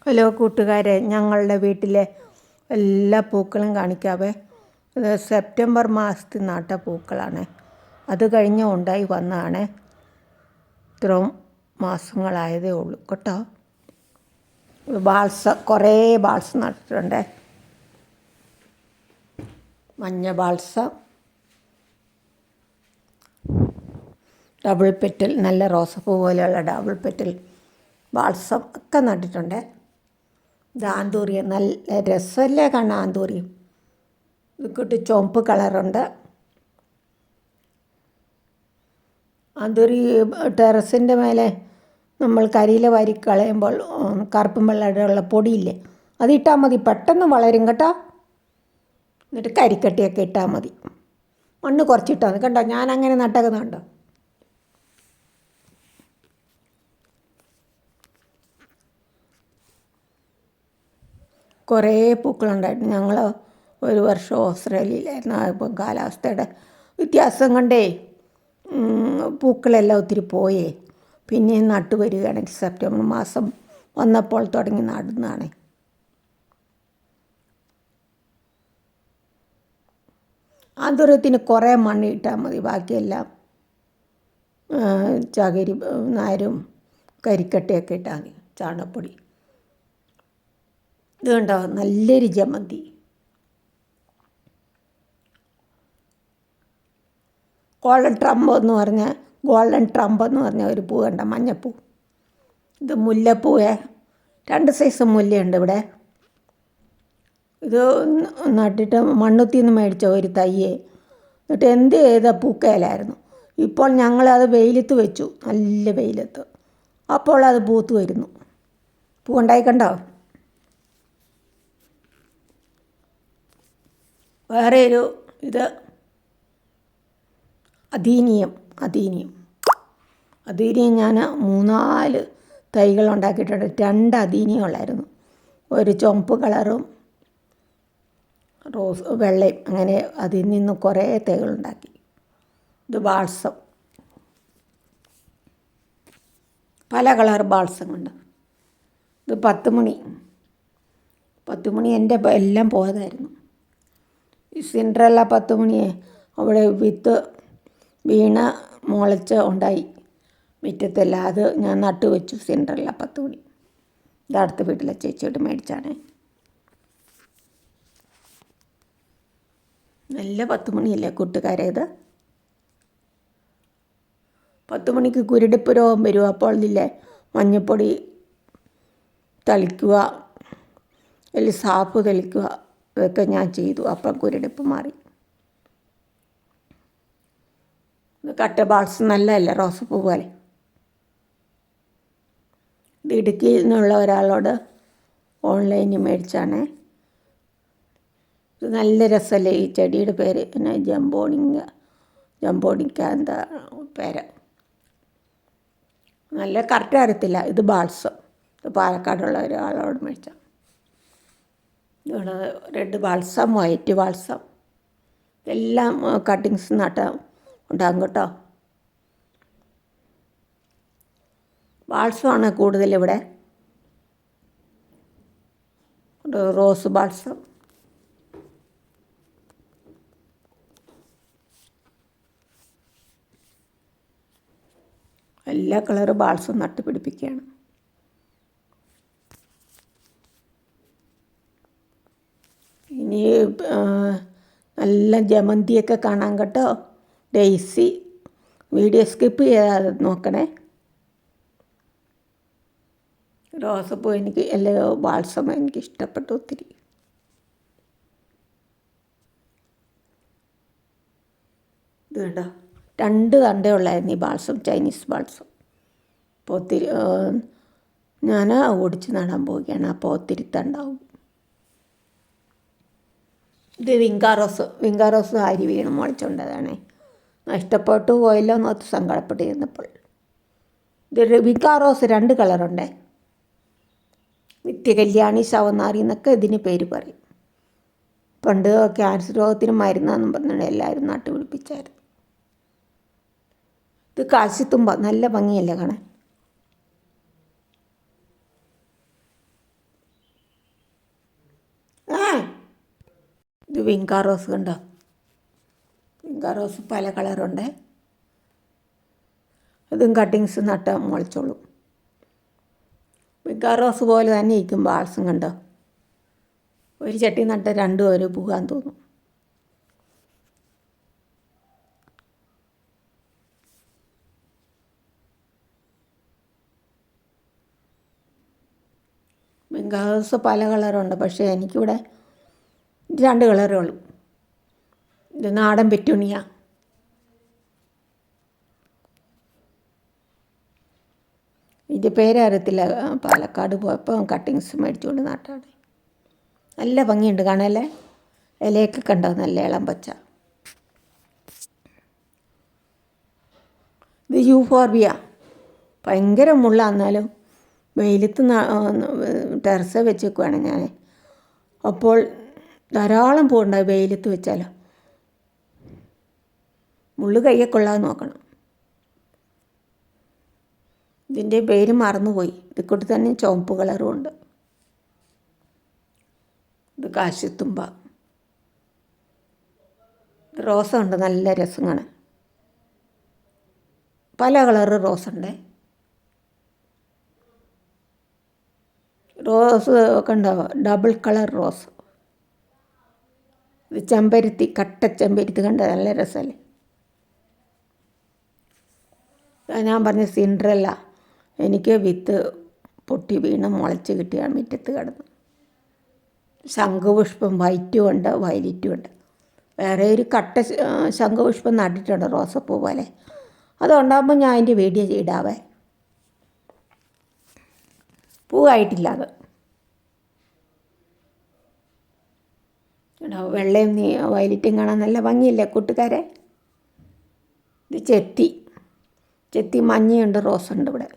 Hello കൂട്ടുകാരെ, ഞങ്ങളുടെ വീട്ടിലെ എല്ലാ പൂക്കളും കാണിക്കാവേ. ഇത് സെപ്റ്റംബർ മാസത്തിൽ നട്ട പൂക്കളാണ്. അത് കഴിഞ്ഞ് ഉണ്ടായി വന്നതാണ്. ഇത്രയും മാസങ്ങളായതേ ഉള്ളൂ കേട്ടോ. കുറേ ബാൾസ് നട്ടിട്ടുണ്ട്. മഞ്ഞ ബാൾസം, ഡബിൾ പെറ്റൽ, നല്ല റോസപ്പൂ പോലെയുള്ള ഡബിൾ പെറ്റൽ ബാൾസം ഒക്കെ നട്ടിട്ടുണ്ട്. ഇത് ആന്തൂറിയം, നല്ല രസമല്ലേ കാണാൻ ആന്തൂറിയം. ഇത് കൂട്ടി ചുവപ്പ് കളറുണ്ട്. ആന്തൂറി ടെറസിൻ്റെ മേലെ നമ്മൾ കരിയില വാരി കളയുമ്പോൾ കറുപ്പും വെള്ളമുള്ള പൊടിയില്ലേ, അതിട്ടാൽ മതി, പെട്ടെന്ന് വളരും കേട്ടോ. എന്നിട്ട് കരിക്കട്ടിയൊക്കെ ഇട്ടാൽ മതി, മണ്ണ് കുറച്ചിട്ടാൽ മതി. കണ്ടോ, ഞാനങ്ങനെ നട്ടേക്കുന്നുണ്ടോ. കുറേ പൂക്കളുണ്ടായിരുന്നു. ഞങ്ങൾ ഒരു വർഷം ഓസ്ട്രേലിയയിലായിരുന്നു. ഇപ്പം കാലാവസ്ഥയുടെ വ്യത്യാസം കൊണ്ടേ പൂക്കളെല്ലാം ഒത്തിരി പോയേ. പിന്നെയും നട്ടു വരികയാണെങ്കിൽ സെപ്റ്റംബർ മാസം വന്നപ്പോൾ തുടങ്ങി നടുന്നതാണ്. ആന്തൂര്യത്തിന് കുറേ മണ്ണ് ഇട്ടാൽ മതി, ബാക്കിയെല്ലാം ചകിരി നാരും കരിക്കട്ടയൊക്കെ ഇട്ടാൽ മതി, ചാണകപ്പൊടി. ഇത് കണ്ടോ, നല്ലൊരു ജമന്തി. ഗോൾഡൻ ട്രംപ് എന്ന് പറഞ്ഞ ഒരു പൂ കണ്ട, മഞ്ഞപ്പൂ. ഇത് മുല്ലപ്പൂവേ, 2 സൈസ് മുല്ലയുണ്ട് ഇവിടെ. ഇത് നട്ടിട്ട് മണ്ണുത്തി നിന്ന് മേടിച്ച ഒരു തയ്യേ. എന്നിട്ട് എന്ത് ചെയ്ത പൂക്കയിലായിരുന്നു. ഇപ്പോൾ ഞങ്ങളത് വെയിലത്ത് വെച്ചു, നല്ല വെയിലത്ത്. അപ്പോൾ അത് പൂത്ത് വരുന്നു. പൂ ഉണ്ടായി കണ്ടോ. വേറെ ഒരു ഇത് അദീനിയം ഞാൻ 3-4 തൈകൾ ഉണ്ടാക്കിയിട്ടുണ്ട്. 2 അദീനിയം ഉള്ളായിരുന്നു. ഒരു ചുവപ്പ് കളറും റോസ് വെള്ളയും, അങ്ങനെ അതിൽ നിന്ന് കുറേ തൈകളുണ്ടാക്കി. ഇത് ബാൾസം, പല കളർ ബാൾസം കൊണ്ട്. ഇത് 10 മണി എൻ്റെ എല്ലാം പോയതായിരുന്നു. ഈ സിൻഡ്രല്ല 10 മണിയെ അവിടെ വിത്ത് വീണ മുളച്ച് ഉണ്ടായി മുറ്റത്തല്ല. അത് ഞാൻ നട്ടു വെച്ചു, സിൻഡ്രല്ല 10 മണി. ഇത് അടുത്ത വീട്ടിലെ ചേച്ചിയോട് മേടിച്ചാണ്. നല്ല 10 മണിയല്ലേ കൂട്ടുകാരെ. ഇത് 10 മണിക്ക് കുരുടിപ്പ് രോഗം വരും. അപ്പോൾ ഇതില്ലേ മഞ്ഞൾപ്പൊടി തളിക്കുക, അല്ലെങ്കിൽ സാപ്പ് തളിക്കുക, ഇതൊക്കെ ഞാൻ ചെയ്തു. അപ്പം കുരുടിപ്പ് മാറി. ഇത് കട്ട ബാൾസ് നല്ലതല്ലേ, റോസപ്പൂ പോലെ. ഇത് ഇടുക്കിയിൽ നിന്നുള്ള ഒരാളോട് ഓൺലൈനിൽ മേടിച്ചാണ്. ഇത് നല്ല രസമല്ലേ. ഈ ചെടിയുടെ പേര് പിന്നെ ജംബോണിക്ക എന്താ പേര്, നല്ല കറക്റ്റ് അറിയത്തില്ല. ഇത് ബാൾസം, ഇത് പാലക്കാടുള്ള ഒരാളോട് മേടിച്ച. ഇവിടെ റെഡ് ബാൾസം, വൈറ്റ് ബാൾസം, എല്ലാം കട്ടിങ്സ് ഉണ്ടാകും കേട്ടോ. ബാൾസമാണ് കൂടുതലിവിടെ. റോസ് ബാൾസം, എല്ലാ കളറ് ബാൾസും നട്ടുപിടിപ്പിക്കുകയാണ്. ഇനി നല്ല ജമന്തിയൊക്കെ കാണാൻ കേട്ടോ. ഡെയ്സി, വീഡിയോ സ്കിപ്പ് ചെയ്യാതെ നോക്കണേ. റോസപ്പൂ എല്ലാ ബാൾസം എനിക്ക് ഇഷ്ടപ്പെട്ടു ഒത്തിരി. ഇത് കണ്ടോ, 2 തണ്ടേ ഉള്ളായിരുന്നു ഈ ബാൾസം, ചൈനീസ് ബാൾസം. അപ്പോൾ ഒത്തിരി ഞാൻ ഓടിച്ച് നടാൻ പോവുകയാണ്. അപ്പോൾ ഒത്തിരി തണ്ടാവും. ഇത് വിങ്കാറോസ് അരി വീണ് മുളച്ചുകൊണ്ടതാണ്. നഷ്ടപ്പെട്ടു പോയല്ലോ എന്നോർത്ത് സങ്കടപ്പെട്ടിരുന്നപ്പോൾ. ഇത് വിങ്കാറോസ് 2 കളറുണ്ട്. നിത്യകല്യാണി, ശവനാറി എന്നൊക്കെ ഇതിന് പേര് പറയും. പണ്ട് ക്യാൻസർ രോഗത്തിന് മരുന്നാന്നും പറഞ്ഞാണ് എല്ലാവരും നട്ടുപിടിപ്പിച്ചായിരുന്നു. ഇത് കാശിത്തുമ്പ, നല്ല ഭംഗിയല്ലേ കാണാൻ. ഇത് വിങ്കാ റോസ് കണ്ടോ, വിങ്കാ റോസ് പല കളറുണ്ട്. ഇതും കട്ടിങ്സ് നട്ടാൽ മുളച്ചോളും. വിങ്കാ റോസ് പോലെ തന്നെ ഇരിക്കും ബാൾസം കണ്ടോ. ഒരു ചട്ടി നട്ട് രണ്ടും ഒരു പൂവാൻ തോന്നും. വിങ്കാ റോസ് പല കളറുണ്ട്, പക്ഷേ എനിക്കിവിടെ 2 കളറേ ഉള്ളൂ. ഇത് നാടൻ പെറ്റൂണിയ. ഇതിൻ്റെ പേരറിയത്തില്ല. പാലക്കാട് പോയപ്പോൾ കട്ടിങ്സ് മേടിച്ചുകൊണ്ട് നട്ടാണ്. നല്ല ഭംഗിയുണ്ട് കാണാനല്ലേ. ഇലയൊക്കെ കണ്ടോ, നല്ല ഇളം പച്ച. ഇത് യൂഫോർബിയ. ഭയങ്കര മുള്ള, എന്നാലും വെയിലത്ത് ടെറസ് വെച്ചേക്കുവാണ് ഞാൻ. അപ്പോൾ ധാരാളം പൂവുണ്ടാവും വെയിലത്ത് വെച്ചാലോ. മുള്ളു കയ്യെ കൊള്ളാതെ നോക്കണം. ഇതിൻ്റെ പേര് മറന്നുപോയി. ഇതിൽ കൂടി തന്നെ ചുവപ്പ് കളറും ഉണ്ട്. ഇത് കാശിത്തുമ്പ. റോസ ഉണ്ട്, നല്ല രസം കാണാൻ. പല കളറ് റോസുണ്ട്. റോസ് ഒക്കെ ഉണ്ടാവുക, ഡബിൾ കളർ റോസ്. ഇത് ചെമ്പരുത്തി, കട്ട ചെമ്പരുത്തി കണ്ട നല്ല രസമല്ലേ. ഞാൻ പറഞ്ഞ സിൻഡ്രല്ല. എനിക്ക് വിത്ത് പൊട്ടി വീണ് മുളച്ച് കിട്ടിയാണ് മുറ്റത്ത് കിടന്ന്. ശംഖുപുഷ്പം വൈറ്റും ഉണ്ട്, വയലറ്റും ഉണ്ട്. വേറെ ഒരു കട്ട ശംഖുപുഷ്പം നട്ടിട്ടുണ്ട്, റോസപ്പൂ പോലെ. അതുണ്ടാകുമ്പോൾ ഞാൻ അതിൻ്റെ വീഡിയോ ഇടാവേ. പൂവായിട്ടില്ല അത്. വെള്ളയും വയലറ്റും കാണാൻ നല്ല ഭംഗിയില്ലേ കൂട്ടുകാരെ. ഇത് ചെത്തി മഞ്ഞയുണ്ട്, റോസുണ്ട് ഇവിടെ.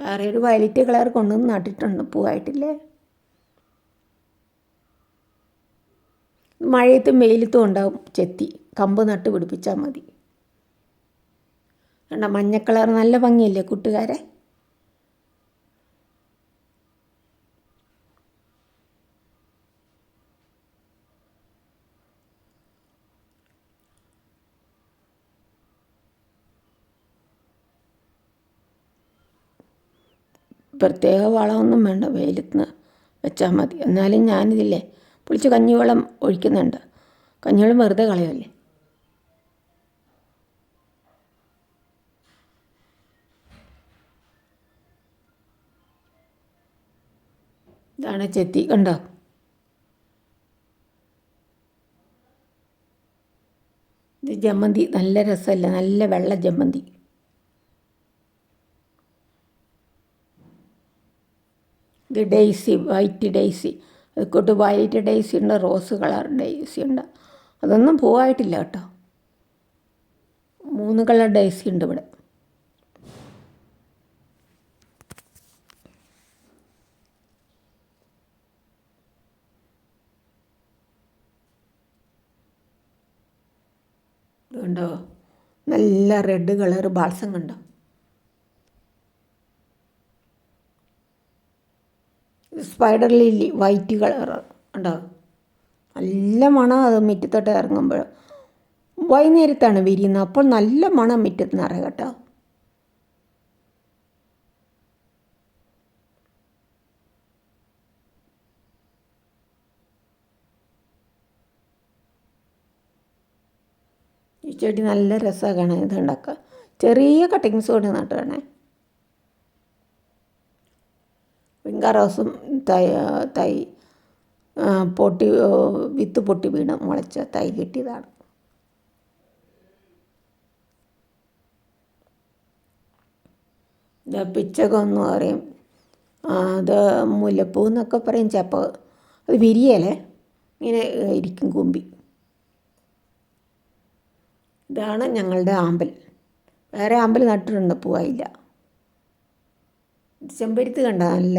വേറെ ഒരു വയലറ്റ് കളർ കൊണ്ടുവന്ന് നട്ടിട്ടുണ്ട്, പൂവായിട്ടില്ലേ. മഴയത്തും വെയിലത്തും ഉണ്ടാവും ചെത്തി. കമ്പ് നട്ട് പിടിപ്പിച്ചാൽ മതി. കണ്ട മഞ്ഞ കളർ നല്ല ഭംഗിയില്ലേ കൂട്ടുകാരെ. പ്രത്യേക വളമൊന്നും വേണ്ട, വെയിലത്ത് വെച്ചാൽ മതി. എന്നാലും ഞാനിതില്ലേ പുളിച്ച് കഞ്ഞിവെള്ളം ഒഴിക്കുന്നുണ്ട്. കഞ്ഞിവെള്ളം വെറുതെ കളയല്ലേ. ഇതാണ് ചെത്തി കണ്ടോ. ഇത് ജമന്തി, നല്ല രസമല്ല, നല്ല വെള്ള ജമന്തി. ഇത് ഡെയ്സി, വൈറ്റ് ഡെയ്സി. അതുകൊണ്ട് വൈറ്റ് ഡെയ്സി ഉണ്ട്, റോസ് കളർ ഡെയ്സി ഉണ്ട്. അതൊന്നും പൂവായിട്ടില്ല കേട്ടോ. 3 കളർ ഡെയ്സി ഉണ്ട് ഇവിടെ. ഇതുണ്ടോ, നല്ല റെഡ് കളർ ബാൾസം കണ്ടോ. സ്പൈഡർ ലില്ലി, വൈറ്റ് കളർ ഉണ്ടോ. നല്ല മണം അത് മുറ്റത്തോട്ട് ഇറങ്ങുമ്പോൾ. വൈകുന്നേരത്താണ് വിരിയുന്നത്, അപ്പോൾ നല്ല മണം മുറ്റത്ത് നിറയെ കേട്ടോ. ഈ ചെടി നല്ല രസമാണ് കാണാൻ. ഇത് ഉണ്ടാക്കുക ചെറിയ കട്ടിങ്സ് കൊണ്ട് നട്ടുകയാണേ. വിങ്കാ റോസും തൈ പൊട്ടി വിത്ത് പൊട്ടി വീണ് മുളച്ച തൈ കിട്ടിയതാണ്. ഇത് പിച്ചകം എന്ന് പറയും. അത് മുല്ലപ്പൂ എന്നൊക്കെ പറയും ചിലപ്പോൾ. അത് വിരിയല്ലേ, ഇങ്ങനെ ഇരിക്കും കൂമ്പി. ഇതാണ് ഞങ്ങളുടെ ആമ്പൽ. വേറെ ആമ്പൽ നട്ടിട്ടുണ്ട്, പൂവായില്ല. ചെമ്പരുത്തി കണ്ട നല്ല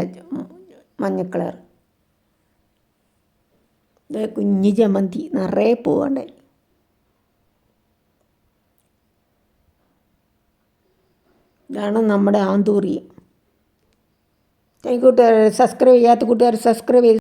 മഞ്ഞ കളർ. ഇത് കുഞ്ഞ് ജമന്തി, നിറയെ പൂവുണ്ട്. ഇതാണ് നമ്മുടെ ആന്തൂറി. കൂട്ടുകാർ സബ്സ്ക്രൈബ് ചെയ്യാത്ത കൂട്ടുകാർ സബ്സ്ക്രൈബ് ചെയ്ത്